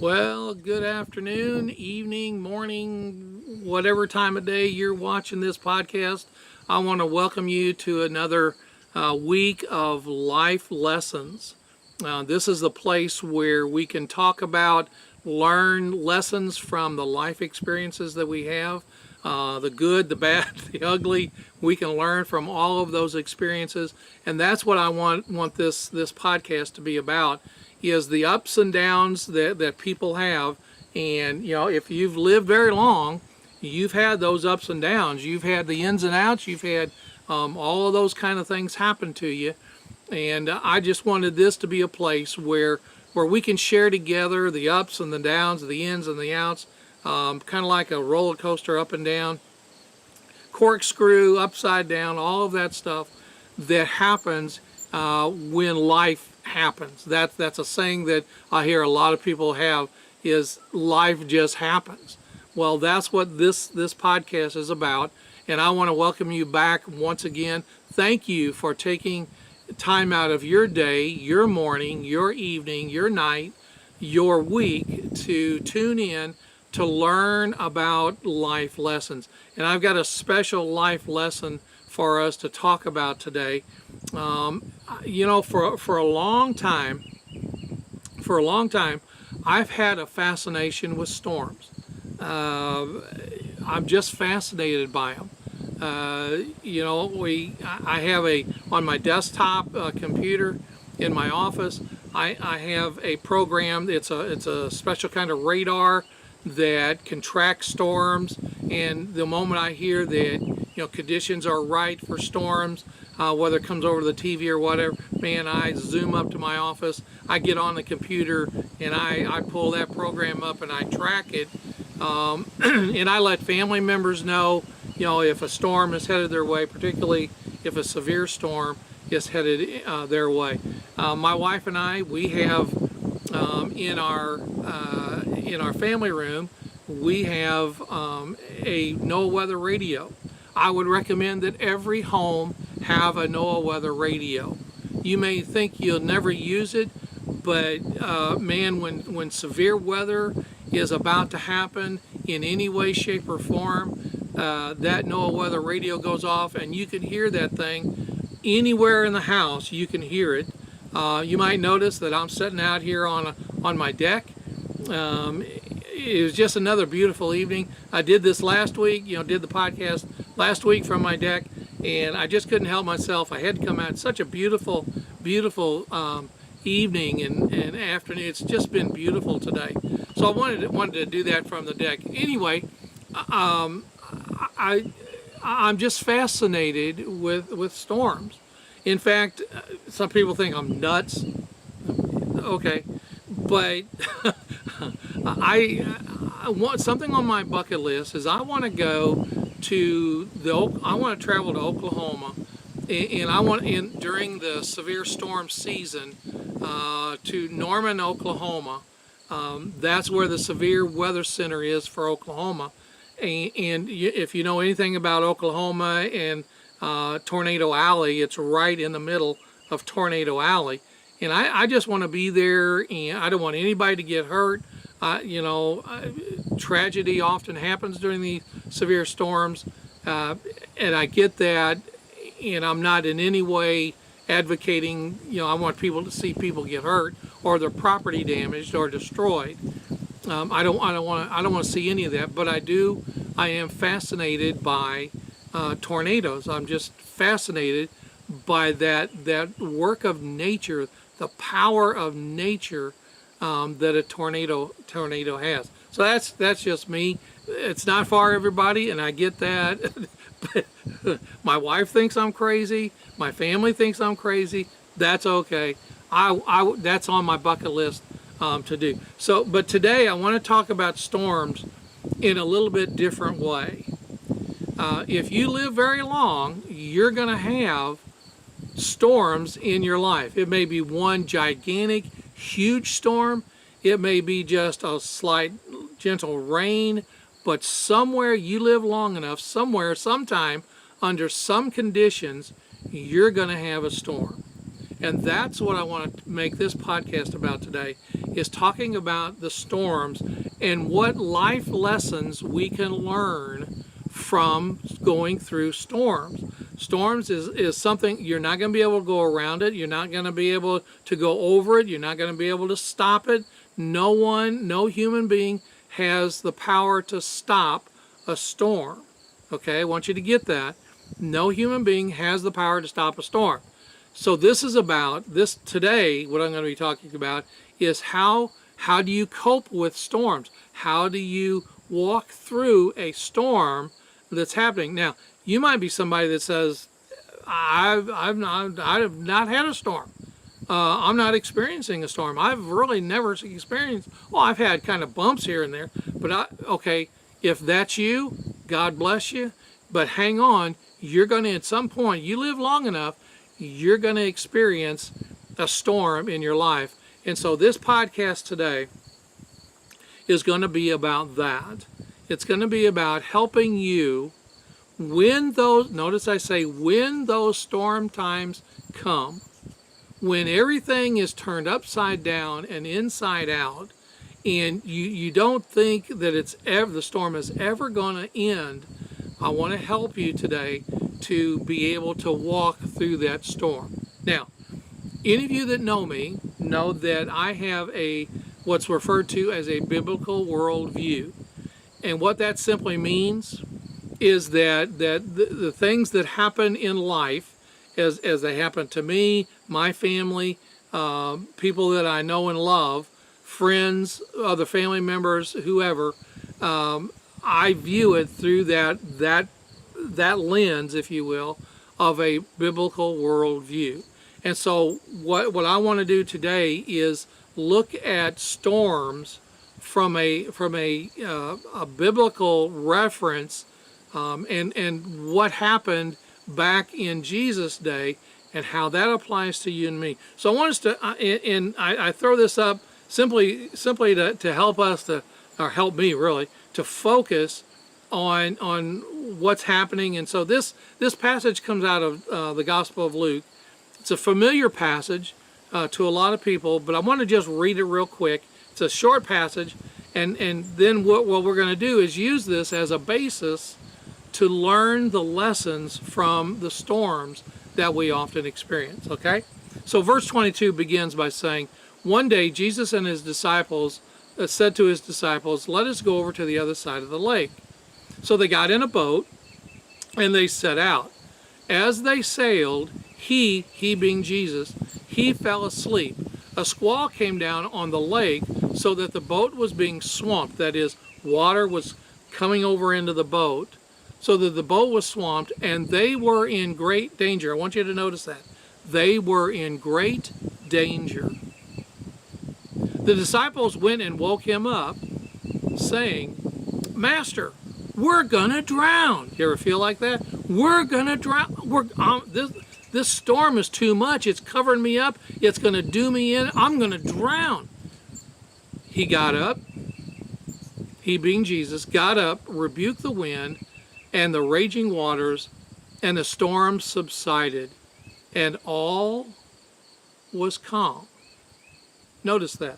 Well, good afternoon, evening, morning, whatever time of day you're watching this podcast. I want to welcome you to another week of life lessons. This is the place where we can talk about, learn lessons from the life experiences that we have, the good, the bad, the ugly. We can learn from all of those experiences, and that's what I want this podcast to be about. Is the ups and downs that people have. And if you've lived very long, you've had those ups and downs. You've had the ins and outs. You've had all of those kind of things happen to you. And I just wanted this to be a place where we can share together the ups and the downs, the ins and the outs, kind of like a roller coaster, up and down, corkscrew, upside down, all of that stuff that happens when life happens. That's a saying that I hear a lot of people have, is life just happens. Well, that's what this podcast is about, and I want to welcome you back once again. Thank you for taking time out of your day, your morning, your evening, your night, your week to tune in to learn about life lessons. And I've got a special life lesson for us to talk about today. For a long time, I've had a fascination with storms. I'm just fascinated by them. I have on my desktop computer in my office, I have a program. It's a special kind of radar that can track storms, and the moment I hear that conditions are right for storms, whether it comes over the TV or whatever, man, I zoom up to my office, I get on the computer, and I pull that program up and I track it, and I let family members know, if a storm is headed their way, particularly if a severe storm is headed their way. My wife and I, we have in our family room, we have a NOAA weather radio. I would recommend that every home have a NOAA weather radio. You may think you'll never use it, but man, when severe weather is about to happen in any way, shape, or form, that NOAA weather radio goes off, and you can hear that thing anywhere in the house. You can hear it. You might notice that I'm sitting out here on my deck. It was just another beautiful evening. I did this last week, did the podcast last week from my deck, and I just couldn't help myself. I had to come out. Such a beautiful evening and afternoon. It's just been beautiful today. So I wanted to do that from the deck. Anyway, I'm just fascinated with storms. In fact, some people think I'm nuts. Okay, but I want something on my bucket list. Is I want to go I want to travel to Oklahoma, and I want during the severe storm season to Norman, Oklahoma. That's where the severe weather center is for Oklahoma. And if you know anything about Oklahoma and Tornado Alley, it's right in the middle of Tornado Alley. And I just want to be there, and I don't want anybody to get hurt. Tragedy often happens during these severe storms, and I get that, and I'm not in any way advocating, I want people to see people get hurt or their property damaged or destroyed. I don't want to see any of that, but I am fascinated by tornadoes. I'm just fascinated by that work of nature, the power of nature that a tornado has. So that's just me. It's not for everybody, and I get that. But my wife thinks I'm crazy. My family thinks I'm crazy. That's okay. That's on my bucket list to do. So, but today I want to talk about storms in a little bit different way. If you live very long, you're going to have storms in your life. It may be one gigantic, huge storm. It may be just a slight, gentle rain. But somewhere you live long enough, somewhere, sometime, under some conditions, you're going to have a storm. And that's what I want to make this podcast about today, is talking about the storms and what life lessons we can learn from going through storms. Storms is something you're not going to be able to go around it. You're not going to be able to go over it. You're not going to be able to stop it. No human being has the power to stop a storm. Okay, I want you to get that. No human being has the power to stop a storm. So this is about this today. What I'm going to be talking about is how do you cope with storms? How do you walk through a storm that's happening? Now, you might be somebody that says, I have not had a storm. I'm not experiencing a storm. I've really never experienced. Well, I've had kind of bumps here and there, but okay. If that's you, God bless you. But hang on, you're going to, at some point, you live long enough, you're going to experience a storm in your life. And so this podcast today is going to be about that. It's going to be about helping you when those, notice I say, when those storm times come, when everything is turned upside down and inside out, and you don't think that the storm is ever going to end, I want to help you today to be able to walk through that storm. Now, any of you that know me know that I have what's referred to as a biblical worldview. And what that simply means is that the things that happen in life, as they happen to me, my family, people that I know and love, friends, other family members, whoever, I view it through that lens, if you will, of a biblical worldview. And so what I want to do today is look at storms from a biblical reference, and what happened back in Jesus' day and how that applies to you and me. So I want us to, and I throw this up simply to help us or help me really, to focus on what's happening. And so this passage comes out of the Gospel of Luke. It's a familiar passage to a lot of people, but I want to just read it real quick. It's a short passage, and then what we're going to do is use this as a basis to learn the lessons from the storms that we often experience, okay? So verse 22 begins by saying, one day Jesus and his disciples said to his disciples, let us go over to the other side of the lake. So they got in a boat and they set out. As they sailed, he being Jesus, he fell asleep. A squall came down on the lake so that the boat was being swamped. That is, water was coming over into the boat so that the boat was swamped, and they were in great danger. I want you to notice that. They were in great danger. The disciples went and woke him up, saying, Master, we're going to drown. You ever feel like that? We're going to drown. This storm is too much. It's covering me up. It's going to do me in. I'm going to drown. He got up. He, being Jesus, got up, rebuked the wind and the raging waters, and the storm subsided, and all was calm. Notice that.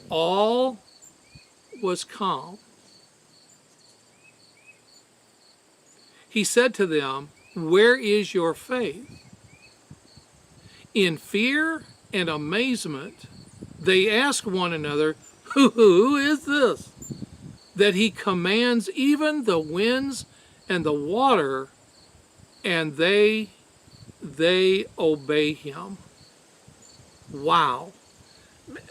All was calm. He said to them, where is your faith? In fear and amazement, they asked one another, who is this, that he commands even the winds and the water, and they obey him. Wow.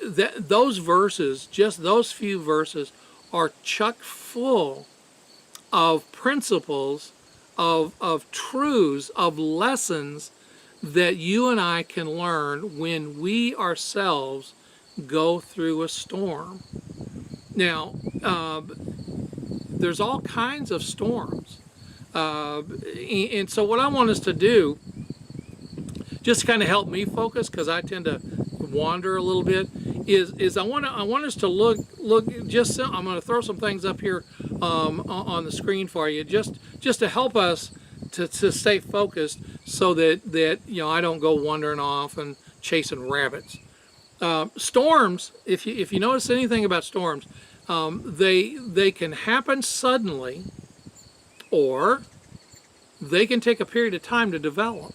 Those verses, just those few verses, are chock full of principles, of truths, of lessons that you and I can learn when we ourselves go through a storm. Now, there's all kinds of storms. And so what I want us to do, just to kind of help me focus, because I tend to wander a little bit, is I want us to look just, I'm going to throw some things up here on the screen for you, just to help us to stay focused so that I don't go wandering off and chasing rabbits. Storms, if you notice anything about storms, they can happen suddenly, or they can take a period of time to develop.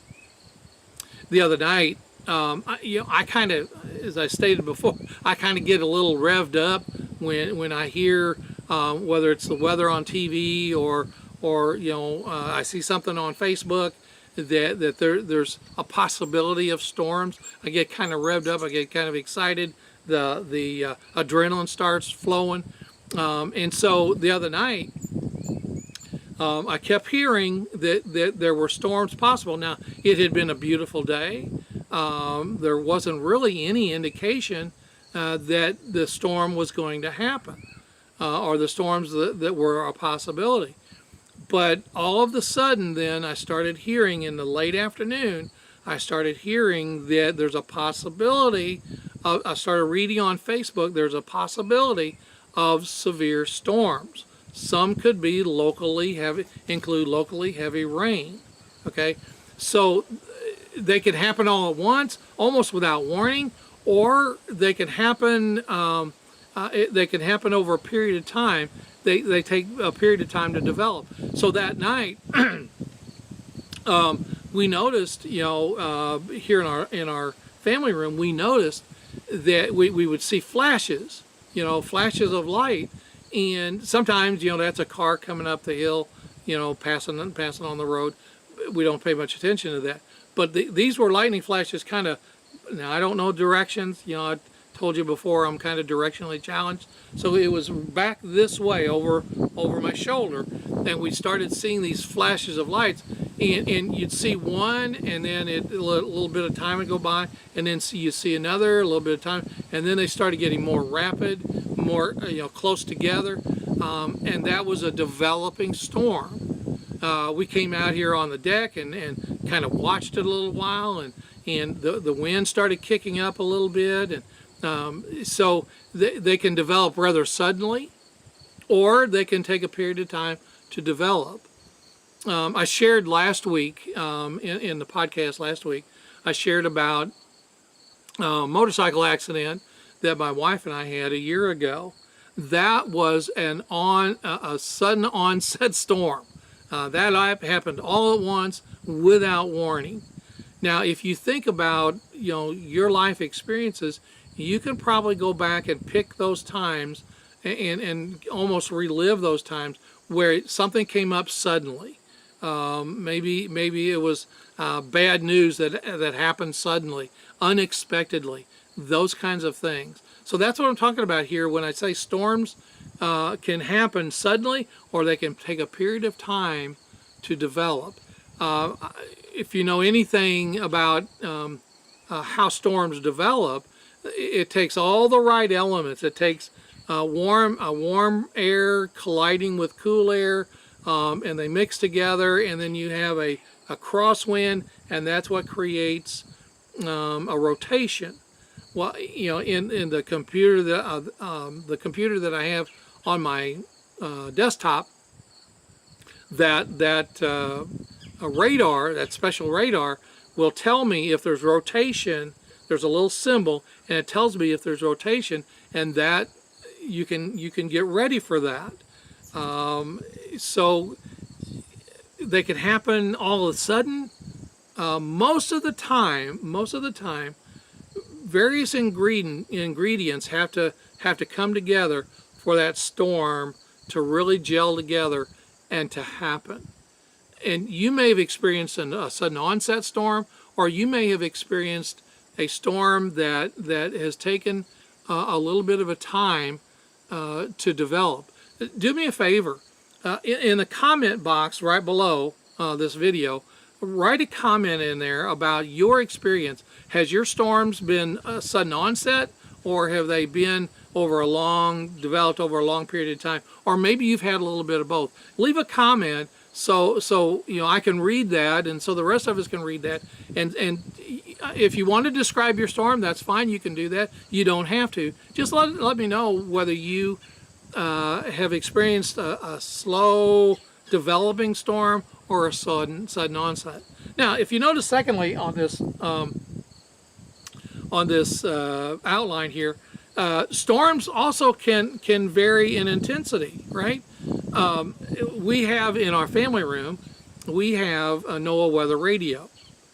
The other night, I kind of, as I stated before, I kind of get a little revved up when I hear whether it's the weather on TV or I see something on Facebook that there's a possibility of storms. I get kind of revved up. I get kind of excited. The adrenaline starts flowing, and so the other night I kept hearing that there were storms possible. Now, it had been a beautiful day. There wasn't really any indication that the storm was going to happen, or the storms that were a possibility. But all of a sudden then I started hearing in the late afternoon, I started hearing that there's a possibility I started reading on Facebook, there's a possibility of severe storms. Some could be include locally heavy rain. Okay, so they could happen all at once, almost without warning, or they could happen. They can happen over a period of time. They take a period of time to develop. So that night, we noticed, here in our family room, we noticed that we would see flashes, flashes of light. And sometimes, that's a car coming up the hill, passing on the road. We don't pay much attention to that. But these were lightning flashes kind of, now I don't know directions. I told you before I'm kind of directionally challenged. So it was back this way over my shoulder. And we started seeing these flashes of lights. And you'd see one, and then a little bit of time would go by. And then you see another, a little bit of time. And then they started getting more rapid, more close together, and that was a developing storm. We came out here on the deck and kind of watched it a little while, and the wind started kicking up a little bit, and so they can develop rather suddenly, or they can take a period of time to develop. I shared last week in the podcast last week, I shared about a motorcycle accident that my wife and I had a year ago. That was a sudden onset storm. That happened all at once without warning. Now, if you think about your life experiences, you can probably go back and pick those times and almost relive those times where something came up suddenly. Maybe it was bad news that happened suddenly, unexpectedly. Those kinds of things. So that's what I'm talking about here when I say storms can happen suddenly, or they can take a period of time to develop. If you know anything about how storms develop, it takes all the right elements. It takes warm air colliding with cool air, and they mix together, and then you have a crosswind, and that's what creates a rotation. Well, in the computer that I have on my desktop, that radar, that special radar, will tell me if there's rotation. There's a little symbol, and it tells me if there's rotation, and that you can get ready for that. So they can happen all of a sudden. Most of the time, various ingredients have to come together for that storm to really gel together and to happen. And you may have experienced a sudden onset storm, or you may have experienced a storm that has taken a little bit of a time to develop. Do me a favor, in the comment box right below this video, write a comment in there about your experience. Has your storms been a sudden onset, or have they been developed over a long period of time? Or maybe you've had a little bit of both. Leave a comment so I can read that, and so the rest of us can read that. And if you want to describe your storm, that's fine. You can do that. You don't have to. Just let me know whether you have experienced a slow developing storm, or a sudden onset. Now, if you notice, secondly, on this outline here, storms also can vary in intensity, right? We have in our family room, we have a NOAA weather radio.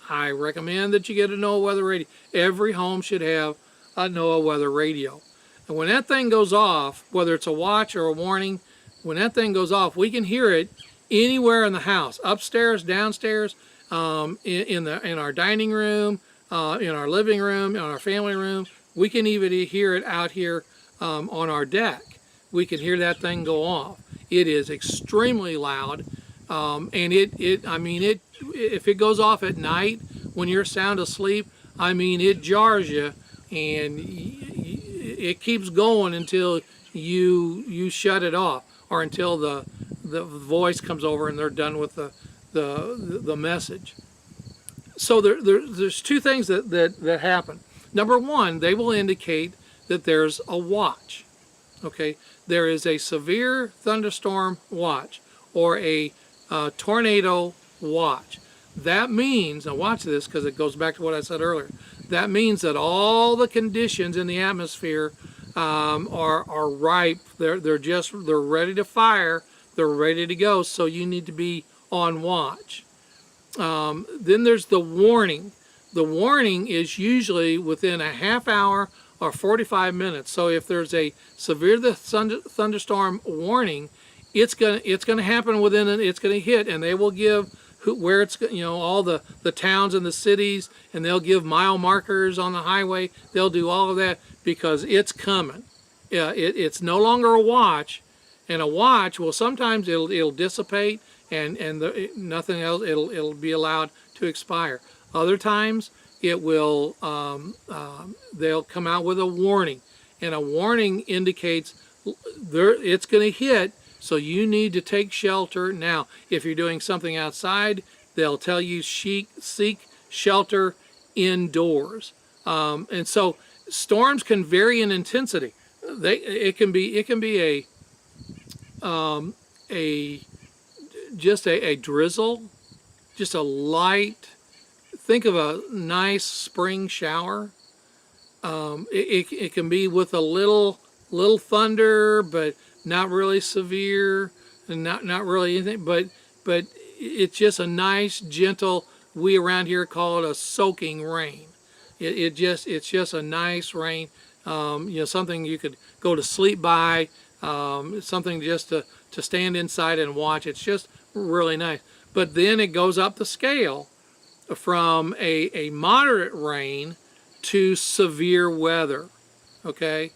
I recommend that you get a NOAA weather radio. Every home should have a NOAA weather radio. And when that thing goes off, whether it's a watch or a warning, when that thing goes off, we can hear it anywhere in the house, upstairs, downstairs, in our dining room, in our living room, in our family room. We can even hear it out here on our deck. We can hear that thing go off. It is extremely loud, and if it goes off at night when you're sound asleep, it jars you, and it keeps going until you shut it off, or until the voice comes over and they're done with the message. So there's two things that happen. Number one, they will indicate that there's a watch. Okay, there is a severe thunderstorm watch or a tornado watch. That means, now watch this because it goes back to what I said earlier. That means that all the conditions in the atmosphere are ripe. They're ready to fire. They're ready to go. So you need to be on watch. Then there's the warning. The warning is usually within a half hour or 45 minutes. So if there's a severe thunderstorm warning, it's gonna happen it's gonna hit, and they will give where it's, all the towns and the cities, and they'll give mile markers on the highway. They'll do all of that because it's coming. It's no longer a watch, and a watch, well, sometimes it'll dissipate and nothing else. It'll be allowed to expire. Other times it will they'll come out with a warning, and a warning indicates it's going to hit, so you need to take shelter now. If you're doing something outside, they'll tell you seek shelter indoors. And so storms can vary in intensity. It can be a drizzle, just a light. Think of a nice spring shower. It can be with a little thunder, but not really severe, and not really anything. But it's just a nice, gentle. We around here call it a soaking rain. It's just a nice rain. Something you could go to sleep by. Something just to stand inside and watch. It's just really nice. But then it goes up the scale from a moderate rain to severe weather. Okay,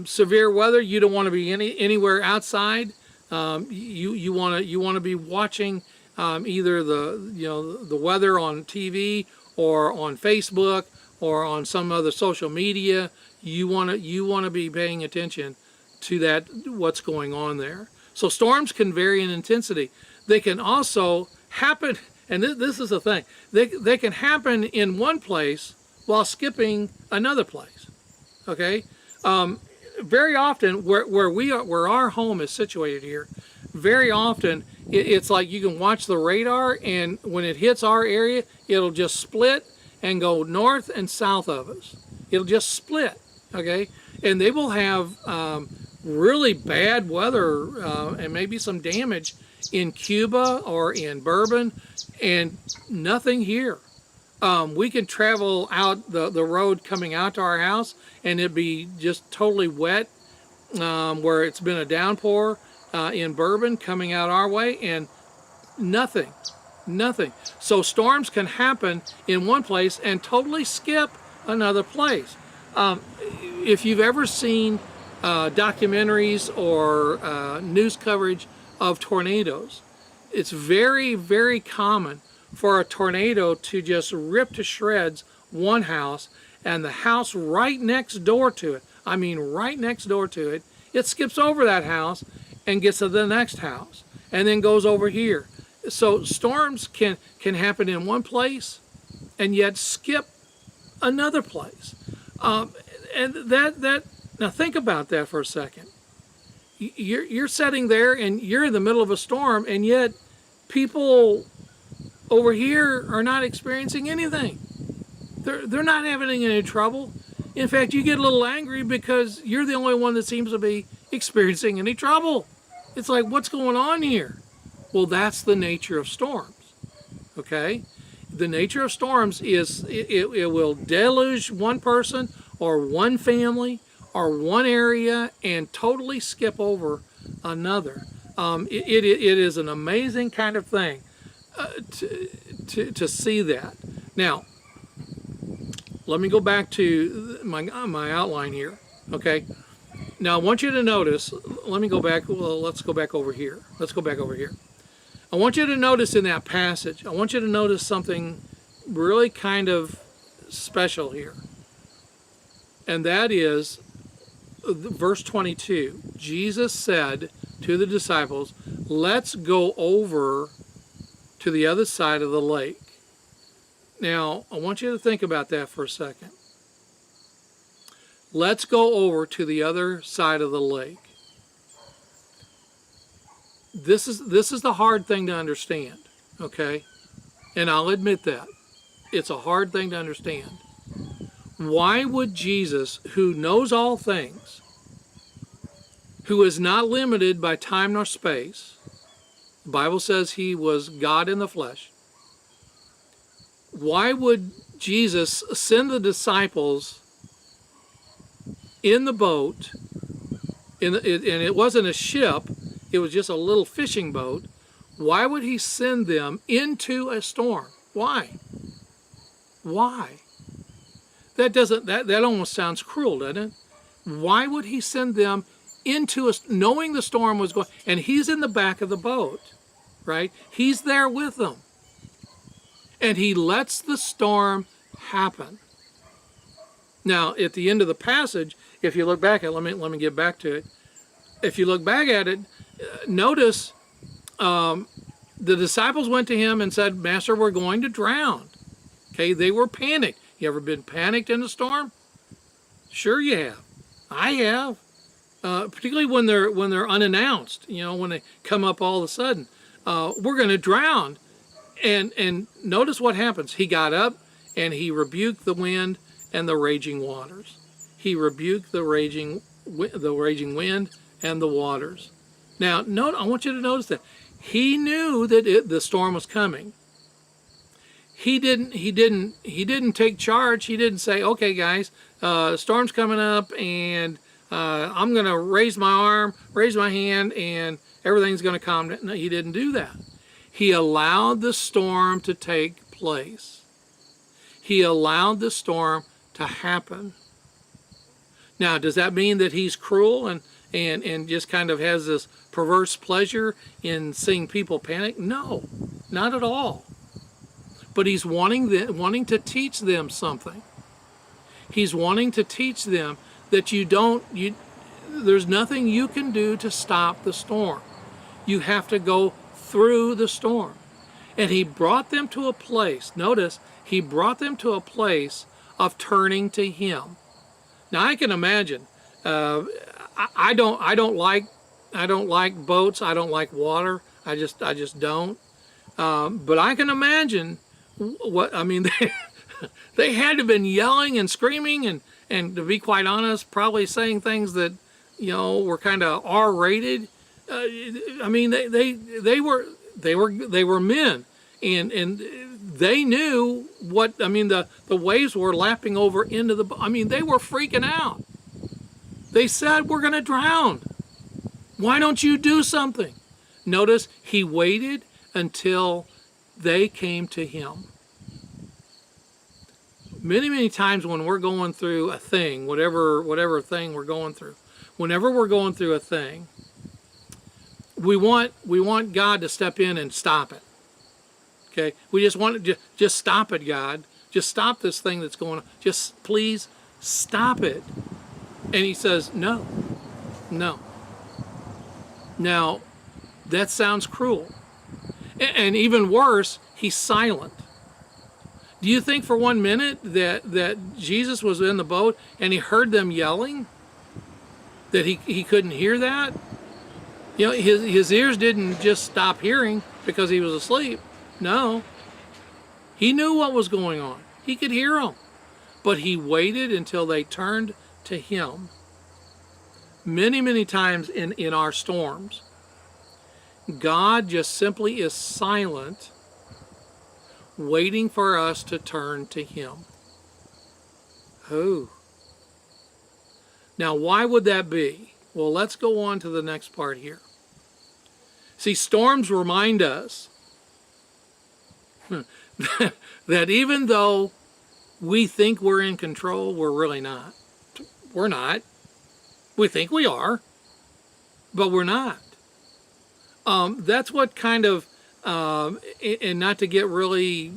severe weather, you don't want to be anywhere outside. You want to be watching either the weather on TV or on Facebook or on some other social media. You want to be paying attention to that, what's going on there. So storms can vary in intensity. They can also happen, and this is the thing, they can happen in one place while skipping another place. Okay, very often where our home is situated here, very often it's like you can watch the radar, and when it hits our area, it'll just split and go north and south of us. It'll just split. Okay, and they will have really bad weather and maybe some damage in Cuba or in Bourbon, and nothing here. We can travel out the road coming out to our house, and it'd be just totally wet where it's been a downpour in Bourbon coming out our way, and nothing. So storms can happen in one place and totally skip another place. If you've ever seen documentaries or news coverage of tornadoes, it's very, very common for a tornado to just rip to shreds one house, and the house right next door to it, right next door to it, it skips over that house and gets to the next house and then goes over here. So storms can happen in one place and yet skip another place. And that now think about that for a second. You're sitting there and you're in the middle of a storm, and yet People over here are not experiencing anything. They're not having any trouble. In fact, you get a little angry because you're the only one that seems to be experiencing any trouble. It's like, what's going on here? Well, that's the nature of storms. Okay? The nature of storms is it will deluge one person or one family or one area and totally skip over another. It is an amazing kind of thing to see that. Now, let me go back to my outline here. Okay. Now I want you to notice. Let me go back. Well, let's go back over here. Let's go back over here. I want you to notice in that passage. I want you to notice something really kind of special here, and that is verse 22. Jesus said to the disciples, "Let's go over to the other side of the lake." Now, I want you to think about that for a second. Let's go over to the other side of the lake. This is the hard thing to understand, okay? And I'll admit that. It's a hard thing to understand. Why would Jesus, who knows all things, who is not limited by time nor space, the Bible says he was God in the flesh, why would Jesus send the disciples in the boat, and it wasn't a ship, it was just a little fishing boat? Why would he send them into a storm? Why? Why? That almost sounds cruel, doesn't it? Why would he send them into knowing the storm was going, and he's in the back of the boat, right? He's there with them. And he lets the storm happen. Now, at the end of the passage, if you look back at it, let me get back to it. If you look back at it, notice the disciples went to him and said, "Master, we're going to drown." Okay, they were panicked. You ever been panicked in a storm? Sure you have. I have. Particularly when they're unannounced. You know, when they come up all of a sudden. We're going to drown. And notice what happens. He got up and he rebuked the wind and the raging waters. He rebuked the raging wind and the waters. Now, I want you to notice that he knew that the storm was coming. He didn't take charge. He didn't say, "Okay, guys, storm's coming up, and I'm going to raise my arm, raise my hand, and everything's going to calm down." No, he didn't do that. He allowed the storm to take place. He allowed the storm to happen. Now, does that mean that he's cruel and just kind of has this perverse pleasure in seeing people panic? No, not at all. But he's wanting to teach them something. He's wanting to teach them that there's nothing you can do to stop the storm. You have to go through the storm. And he brought them to a place, notice, he brought them to a place of turning to him. Now I can imagine, I don't like boats, I don't like water, I just don't. But I can imagine they had to have been yelling and screaming and to be quite honest, probably saying things that, were kind of R-rated. They were men, and they knew what, the waves were lapping over into the, they were freaking out. They said, "We're going to drown. Why don't you do something?" Notice he waited until they came to him. Many times when we're going through a thing, whatever thing we're going through, whenever we're going through a thing, we want God to step in and stop it. Okay, we just want to just stop it, God. Just stop this thing that's going on. Just please stop it. And he says, no. Now, that sounds cruel. And even worse, he's silent. Do you think for 1 minute that Jesus was in the boat and he heard them yelling? That he couldn't hear that? his ears didn't just stop hearing because he was asleep. No, he knew what was going on. He could hear them. But he waited until they turned to him. Many, many times in our storms, God just simply is silent, waiting for us to turn to him. Oh. Now, why would that be? Well, let's go on to the next part here. See, storms remind us that even though we think we're in control, we're really not. We're not. We think we are, but we're not. That's what kind of, and not to get really,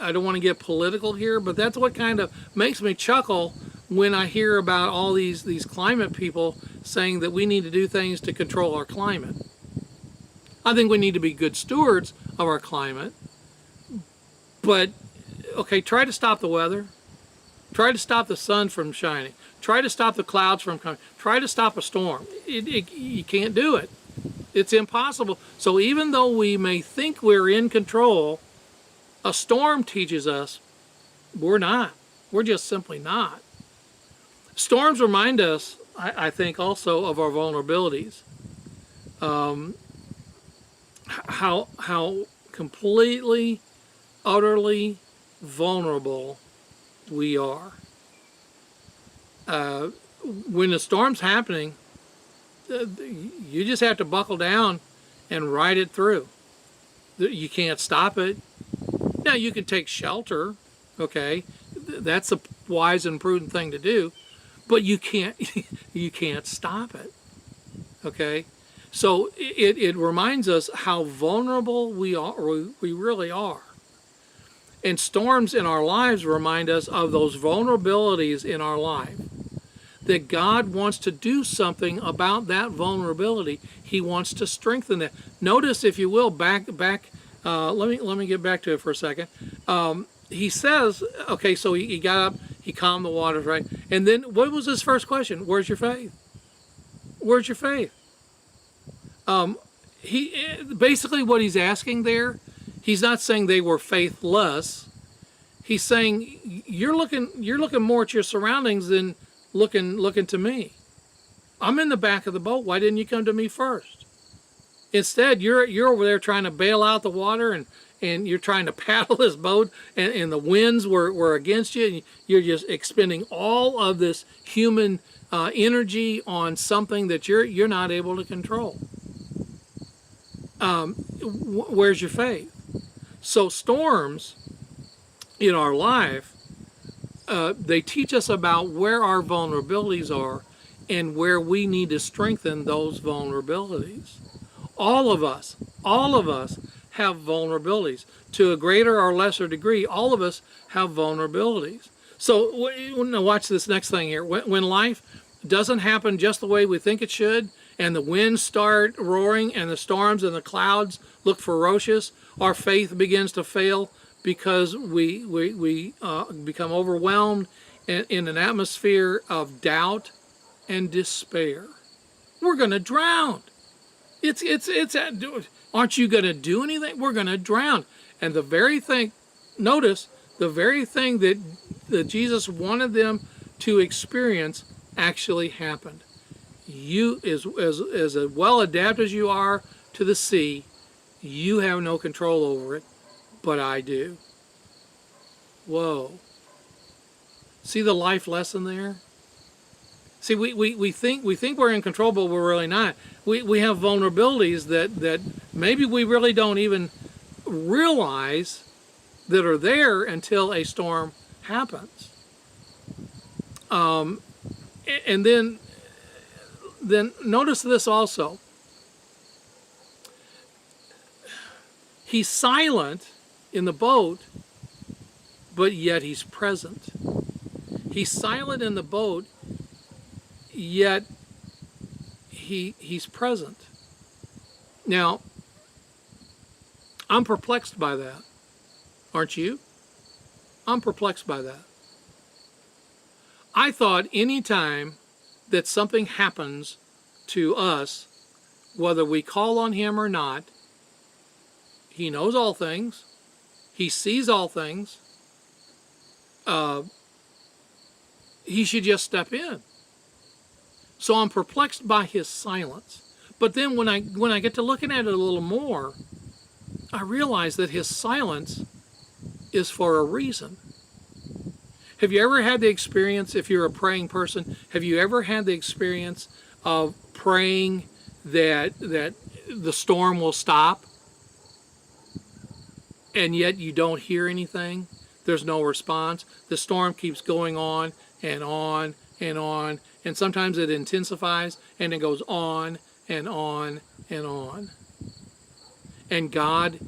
I don't want to get political here, but that's what kind of makes me chuckle when I hear about all these climate people saying that we need to do things to control our climate. I think we need to be good stewards of our climate, but okay, try to stop the weather. Try to stop the sun from shining. Try to stop the clouds from coming. Try to stop a storm. You can't do it. It's impossible. So even though we may think we're in control, a storm teaches us we're not. We're just simply not. Storms remind us, I think, also of our vulnerabilities. How completely, utterly vulnerable we are. When the storm's happening, you just have to buckle down and ride it through. You can't stop it. Now you can take shelter, okay? That's a wise and prudent thing to do, but you can't stop it, okay? So it reminds us how vulnerable we are, we really are. And storms in our lives remind us of those vulnerabilities in our life. That God wants to do something about that vulnerability. He wants to strengthen that. Notice, if you will, back. Let me get back to it for a second. He says, okay, so he got up, he calmed the waters, right? And then what was his first question? Where's your faith? Where's your faith? Basically what he's asking there, he's not saying they were faithless. He's saying you're looking more at your surroundings than looking to me. I'm in the back of the boat. Why didn't you come to me first? Instead, you're over there trying to bail out the water and you're trying to paddle this boat and the winds were against you. And you're just expending all of this human energy on something that you're not able to control. Where's your faith? So storms in our life, they teach us about where our vulnerabilities are and where we need to strengthen those vulnerabilities. All of us have vulnerabilities. To a greater or lesser degree, all of us have vulnerabilities. So now watch this next thing here. When life doesn't happen just the way we think it should, and the winds start roaring and the storms and the clouds look ferocious, our faith begins to fail because we become overwhelmed in an atmosphere of doubt and despair. We're going to drown. Aren't you going to do anything? We're going to drown. And the very thing that Jesus wanted them to experience actually happened. You, as well adapted as you are to the sea, you have no control over it, but I do. Whoa. See the life lesson there? See, we think we're in control, but we're really not. We have vulnerabilities that maybe we really don't even realize that are there until a storm happens. And then notice this also. He's silent in the boat, but yet he's present. He's silent in the boat, yet he's present. Now, I'm perplexed by that. Aren't you? I'm perplexed by that. I thought any time that something happens to us, whether we call on him or not, he knows all things. He sees all things. He should just step in. So I'm perplexed by his silence. But then when I get to looking at it a little more, I realize that his silence is for a reason. Have you ever had the experience, if you're a praying person, have you ever had the experience of praying that the storm will stop, and yet you don't hear anything? There's no response. The storm keeps going on and on and on, and sometimes it intensifies and it goes on and on and on. And God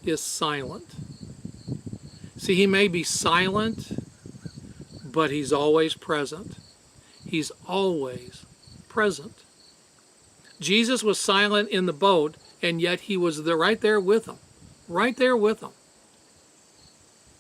is silent. See, he may be silent, but he's always present. He's always present. Jesus was silent in the boat, and yet he was there, right there with them. Right there with them.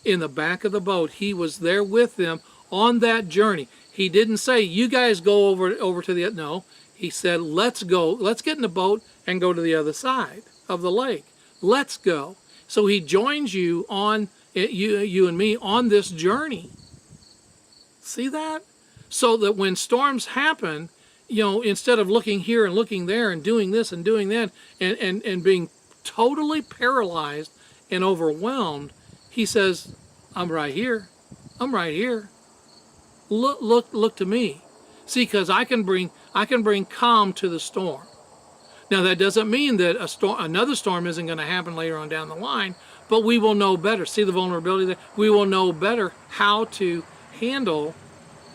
In the back of the boat, he was there with them on that journey. He didn't say, you guys go over to the, no. He said, let's go, let's get in the boat and go to the other side of the lake. Let's go. So he joins you on, you and me on this journey. See that? So that when storms happen, instead of looking here and looking there and doing this and doing that and being totally paralyzed and overwhelmed, he says, I'm right here. I'm right here. Look to me. See, because I can bring calm to the storm. Now that doesn't mean that another storm isn't going to happen later on down the line, but we will know better. See the vulnerability there? We will know better how to handle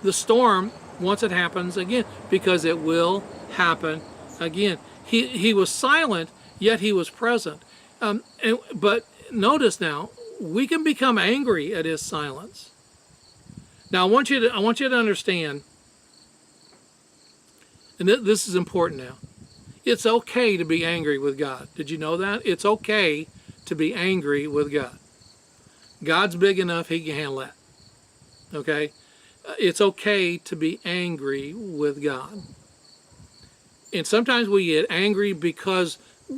the storm once it happens again, because it will happen again. He was silent, yet he was present. But notice now, we can become angry at his silence. Now I want you to understand, and this is important now. It's okay to be angry with God. Did you know that? It's okay to be angry with God. God's big enough, he can handle that. Okay? It's okay to be angry with God. And sometimes we get angry because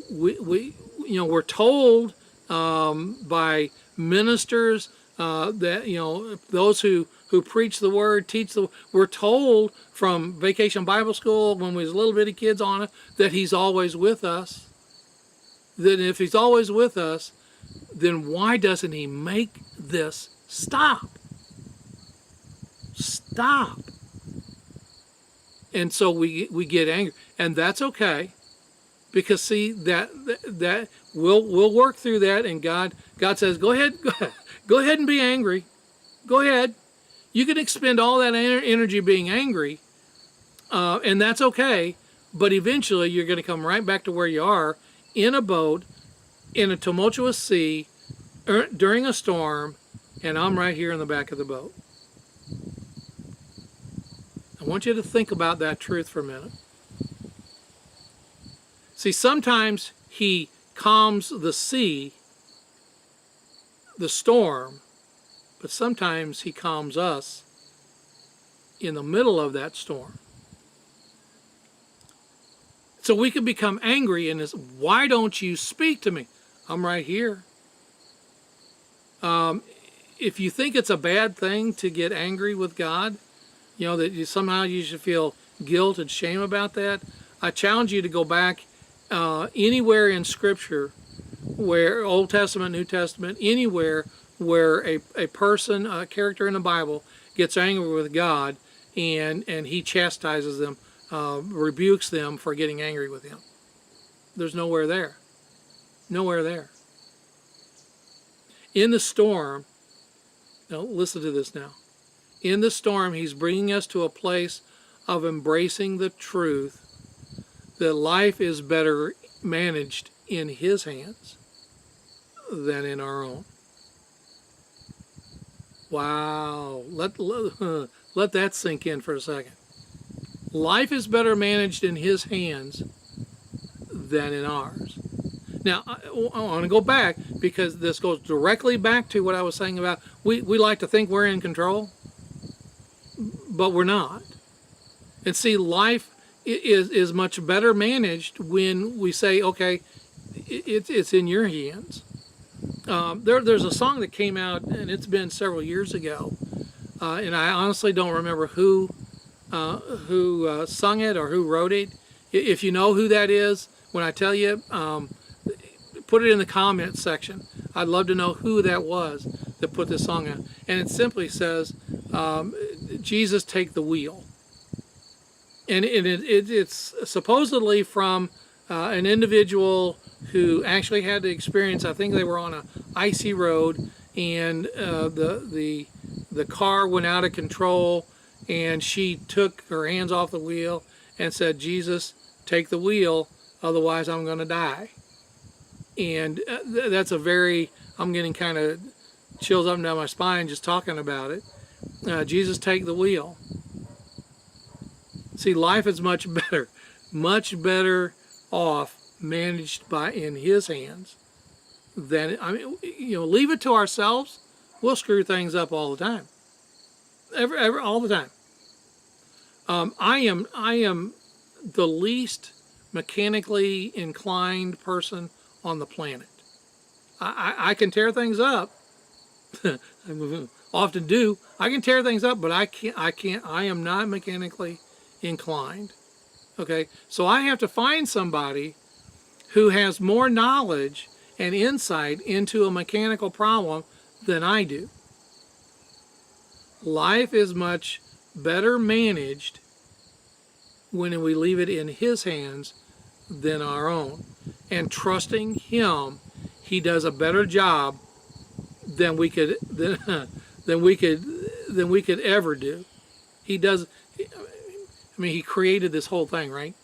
we're told by ministers that those who preach the word, teach the. We're told from Vacation Bible School when we was little bitty kids on it that he's always with us. Then if he's always with us, then why doesn't he make this stop? Stop. And so we get angry, and that's okay, because see that we'll work through that, and God says, go ahead and be angry. Go ahead. You can expend all that energy being angry, and that's okay. But eventually, you're going to come right back to where you are, in a boat, in a tumultuous sea, during a storm, and I'm right here in the back of the boat. I want you to think about that truth for a minute. See, sometimes he calms the sea, the storm, but sometimes he calms us in the middle of that storm. So we can become angry and it's, why don't you speak to me? I'm right here. If you think it's a bad thing to get angry with God, that somehow you should feel guilt and shame about that, I challenge you to go back anywhere in Scripture, where Old Testament, New Testament, anywhere where a person, a character in the Bible gets angry with God and he chastises them, rebukes them for getting angry with him. There's nowhere there. Nowhere there. In the storm, now listen to this now. In the storm, he's bringing us to a place of embracing the truth that life is better managed in his hands than in our own. Wow. Let that sink in for a second. Life is better managed in his hands than in ours. Now, I want to go back, because this goes directly back to what I was saying about we like to think we're in control, but we're not. And see, life is much better managed when we say, okay, it's in your hands. There's a song that came out, and it's been several years ago, and I honestly don't remember who sung it or who wrote it. If you know who that is, when I tell you, put it in the comments section. I'd love to know who that was that put this song out. And it simply says, Jesus, take the wheel. And it's supposedly from an individual who actually had the experience. I think they were on an icy road, and the car went out of control, and she took her hands off the wheel and said, Jesus, take the wheel, otherwise I'm going to die. And that's I'm getting kind of chills up and down my spine just talking about it. Jesus, take the wheel. See, life is much better off managed in His hands than, leave it to ourselves, we'll screw things up all the time. All the time. I am the least mechanically inclined person on the planet. I can tear things up. I often do. I can tear things up, but I am not mechanically inclined. Okay? So I have to find somebody who has more knowledge and insight into a mechanical problem than I do. Life is much better managed when we leave it in His hands than our own. And trusting Him, He does a better job than we could ever do. He does. He created this whole thing, right?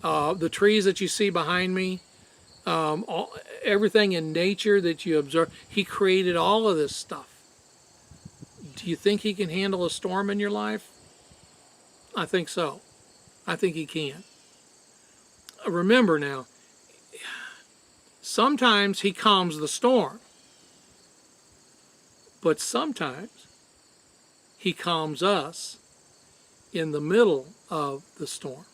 The trees that you see behind me, everything in nature that you observe, He created all of this stuff. Do you think He can handle a storm in your life? I think so. I think He can. Remember now, sometimes He calms the storm, but sometimes He calms us in the middle of the storm.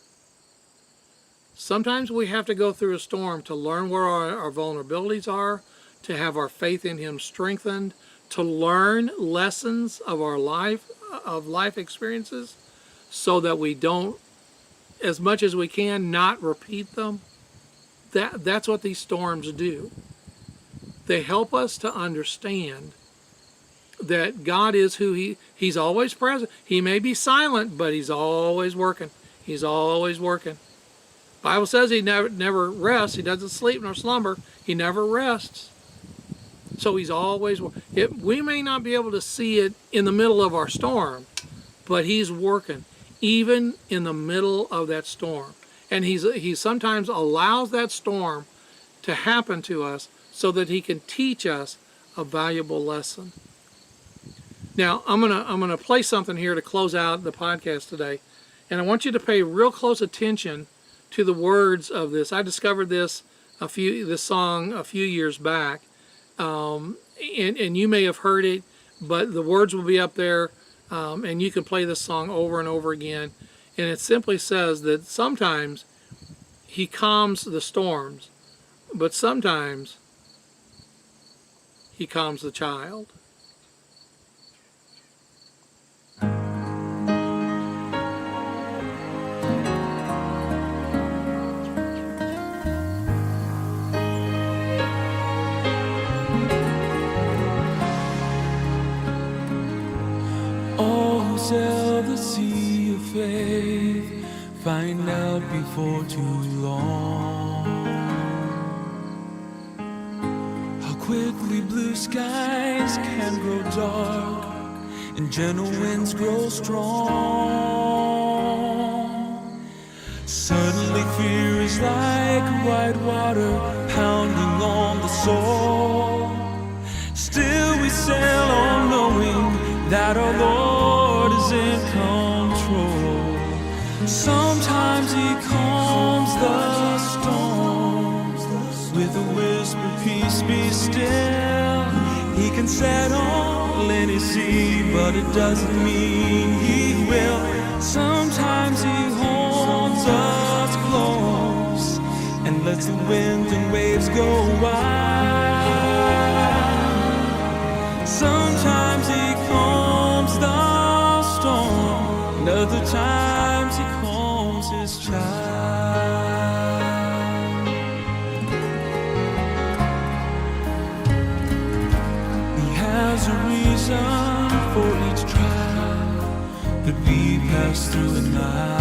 Sometimes we have to go through a storm to learn where our vulnerabilities are, to have our faith in Him strengthened, to learn lessons of life experiences, so that we don't, as much as we can, not repeat them. That's what these storms do. They help us to understand that God is who He's always present. He may be silent, but He's always working. He's always working. The Bible says He never rests. He doesn't sleep nor slumber. He never rests. So He's always working. We may not be able to see it in the middle of our storm, but He's working, even in the middle of that storm. And He sometimes allows that storm to happen to us so that He can teach us a valuable lesson. Now, I'm gonna play something here to close out the podcast today, and I want you to pay real close attention to the words of this. I discovered this song a few years back, and you may have heard it, but the words will be up there, and you can play this song over and over again. And it simply says that sometimes He calms the storms, but sometimes He calms the child. Sail the sea of faith, find out before too long how quickly blue skies can grow dark and gentle winds grow strong. Suddenly fear is like white water pounding on the soul. Still we sail on knowing that our Lord is in control. Sometimes He calms the storms with a whisper, peace be still. He can settle any sea, but it doesn't mean He will. Sometimes He holds and lets the wind and waves go wild. Sometimes he calms the storm, and other times he calms his child. He has a reason for each trial that we pass through in life.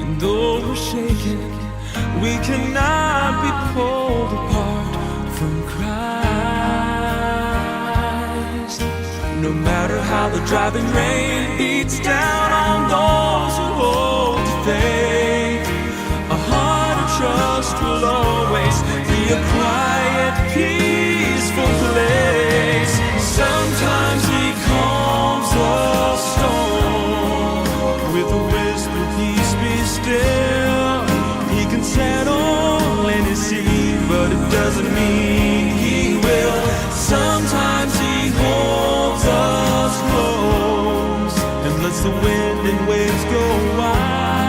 And though we're shaken, we cannot be pulled apart from Christ. No matter how the driving rain beats down on those who hold to faith, a heart of trust will always be a quiet, peaceful place. Sometimes he calms the storm with a whisper, peace be still. He can settle any sea, but it doesn't mean he will. Sometimes he holds us close and lets the wind and waves go wild.